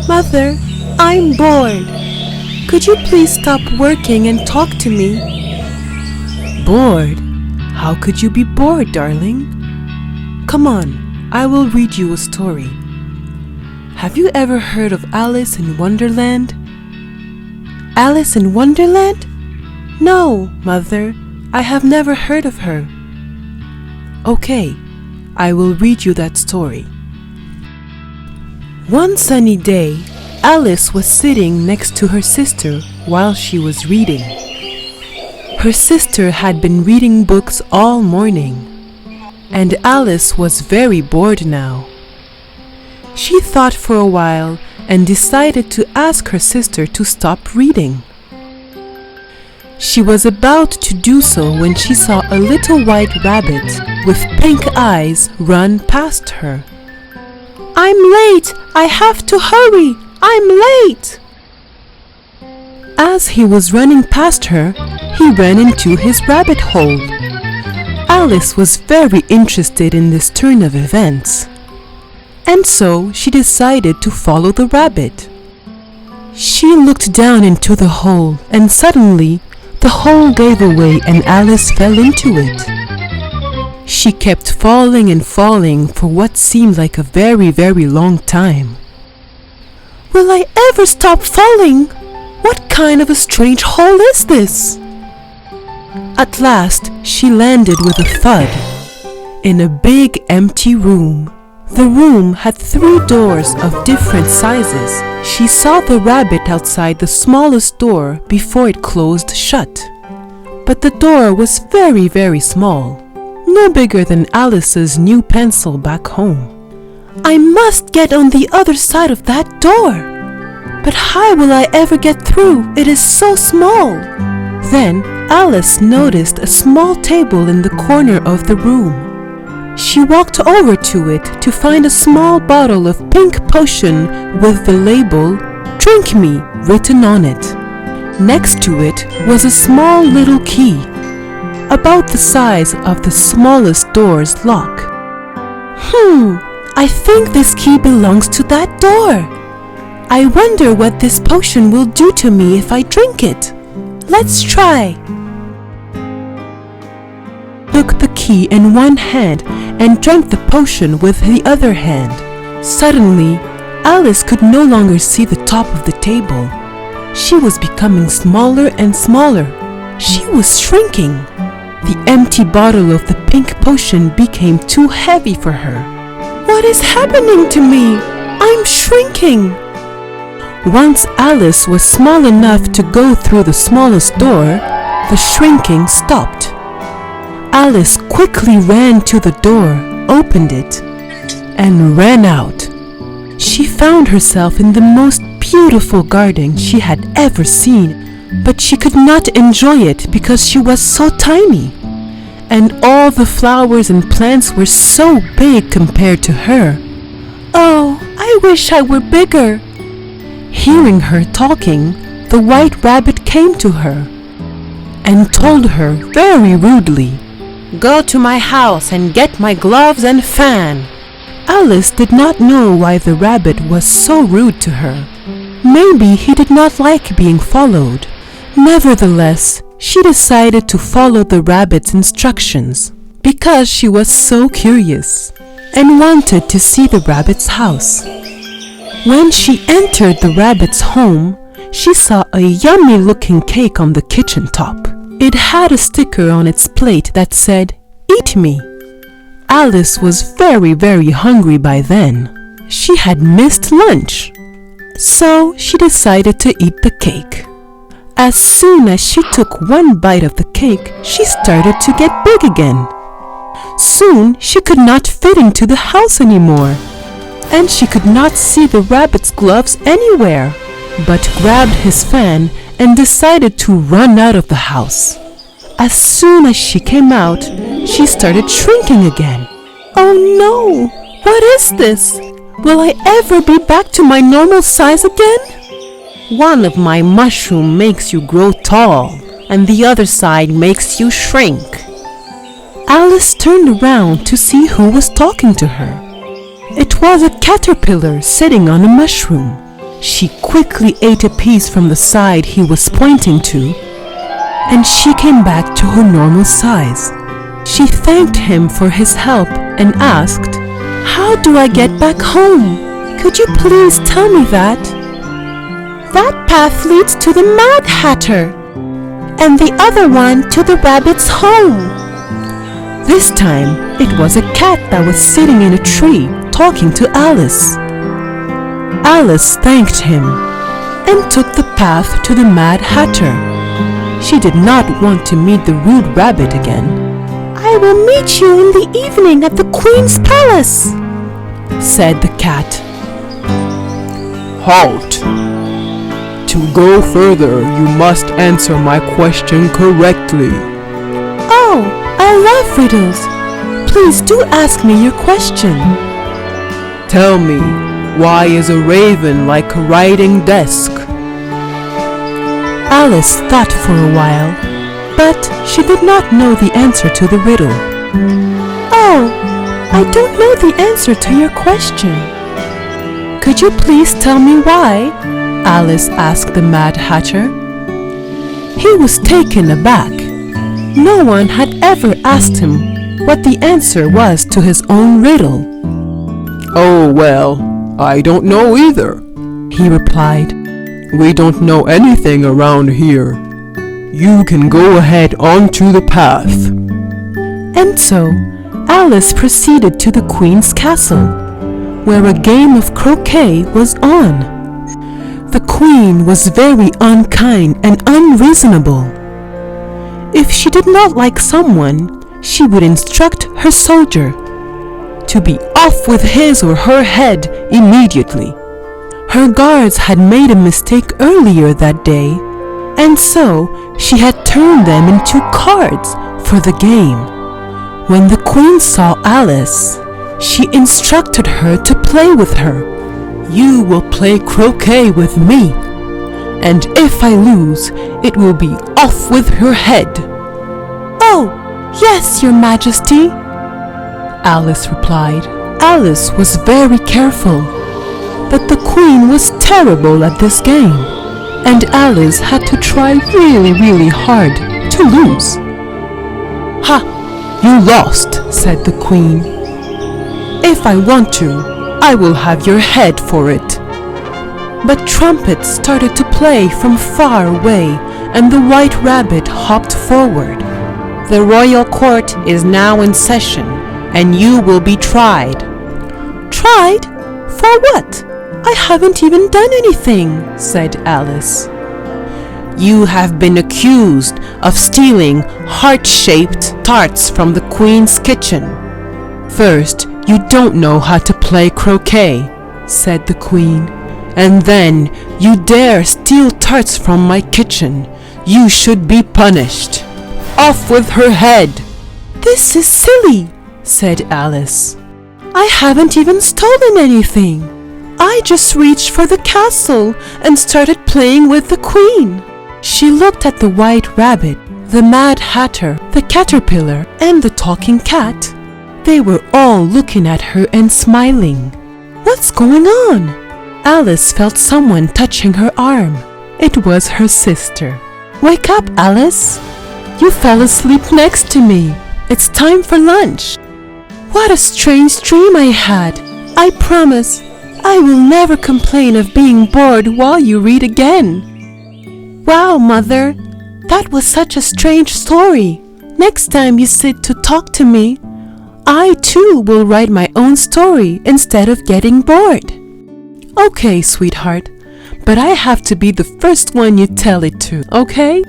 Mother, I'm bored. Could you please stop working and talk to me? Bored? How could you be bored, darling? Come on, I will read you a story. Have you ever heard of Alice in Wonderland? Alice in Wonderland? No, Mother, I have never heard of her. Okay, I will read you that story. One sunny day, Alice was sitting next to her sister while she was reading. Her sister had been reading books all morning, and Alice was very bored now. She thought for a while and decided to ask her sister to stop reading. She was about to do so when she saw a little white rabbit with pink eyes run past her. I'm late! I have to hurry! I'm late! As he was running past her, he ran into his rabbit hole. Alice was very interested in this turn of events, and so she decided to follow the rabbit. She looked down into the hole, and suddenly the hole gave away and Alice fell into it. She kept falling and falling for what seemed like a very, very long time. Will I ever stop falling? What kind of a strange hole is this? At last, she landed with a thud in a big empty room. The room had 3 doors of different sizes. She saw the rabbit outside the smallest door before it closed shut. But the door was very, very small, no bigger than Alice's new pencil back home. I must get on the other side of that door. But how will I ever get through? It is so small. Then Alice noticed a small table in the corner of the room. She walked over to it to find a small bottle of pink potion with the label "Drink Me" written on it. Next to it was a small little key, about the size of the smallest door's lock. I think this key belongs to that door. I wonder what this potion will do to me if I drink it. Let's try. Took the key in one hand and drank the potion with the other hand. Suddenly, Alice could no longer see the top of the table. She was becoming smaller and smaller. She was shrinking. The empty bottle of the pink potion became too heavy for her. What is happening to me? I'm shrinking. Once Alice was small enough to go through the smallest door, the shrinking stopped. Alice quickly ran to the door, opened it, and ran out. She found herself in the most beautiful garden she had ever seen, but she could not enjoy it because she was so tiny. And all the flowers and plants were so big compared to her. Oh, I wish I were bigger. Hearing her talking, the White Rabbit came to her and told her very rudely, "Go to my house and get my gloves and fan." Alice did not know why the rabbit was so rude to her. Maybe he did not like being followed. Nevertheless, she decided to follow the rabbit's instructions because she was so curious and wanted to see the rabbit's house. When she entered the rabbit's home, she saw a yummy-looking cake on the kitchen top. It had a sticker on its plate that said, "Eat me." Alice was very hungry by then. She had missed lunch, so she decided to eat the cake. As soon as she took one bite of the cake, she started to get big again. Soon she could not fit into the house anymore, and she could not see the rabbit's gloves anywhere, but grabbed his fan and decided to run out of the house. As soon as she came out, she started shrinking again. Oh no! What is this? Will I ever be back to my normal size again? One of my mushrooms makes you grow tall, and the other side makes you shrink. Alice turned around to see who was talking to her. It was a caterpillar sitting on a mushroom. She quickly ate a piece from the side he was pointing to, and she came back to her normal size. She thanked him for his help and asked, "How do I get back home? Could you please tell me that?" "That path leads to the Mad Hatter, and the other one to the rabbit's home." This time, it was a cat that was sitting in a tree talking to Alice. Alice thanked him and took the path to the Mad Hatter. She did not want to meet the rude rabbit again. "I will meet you in the evening at the Queen's palace," said the cat. Halt! To go further, you must answer my question correctly. Oh, I love riddles. Please do ask me your question. Tell me, why is a raven like a writing desk? Alice thought for a while, but she did not know the answer to the riddle. "Oh, I don't know the answer to your question. Could you please tell me why?" Alice asked the Mad Hatter. He was taken aback. No one had ever asked him what the answer was to his own riddle. Oh well, I don't know either, he replied. We don't know anything around here. You can go ahead onto the path. And so, Alice proceeded to the Queen's castle, where a game of croquet was on. The Queen was very unkind and unreasonable. If she did not like someone, she would instruct her soldier to be off with his or her head immediately. Her guards had made a mistake earlier that day, and so she had turned them into cards for the game. When the Queen saw Alice, she instructed her to play with her. "You will play croquet with me, and if I lose, it will be off with her head." "Oh, yes, Your Majesty," Alice replied. Alice was very careful, but the Queen was terrible at this game, and Alice had to try really hard to lose. "Ha! You lost," said the Queen. "If I want to, I will have your head for it." But trumpets started to play from far away, and the White Rabbit hopped forward. "The royal court is now in session, and you will be tried." "Tried? For what? I haven't even done anything," said Alice. "You have been accused of stealing heart-shaped tarts from the Queen's kitchen. First, you don't know how to play croquet," said the Queen, "and then You dare steal tarts from my kitchen. You should be punished. Off with her head. This is silly, said Alice. I haven't even stolen anything. I just reached for the castle and started playing with the queen. She looked at the White Rabbit, the Mad Hatter, the Caterpillar, and the Talking Cat. They were all looking at her and smiling. What's going on? Alice felt someone touching her arm. It was her sister. Wake up, Alice. You fell asleep next to me. It's time for lunch. What a strange dream I had. I promise I will never complain of being bored while you read again. Wow, Mother, that was such a strange story. Next time you sit to talk to me, I too will write my own story instead of getting bored. Okay, sweetheart, but I have to be the first one you tell it to, okay?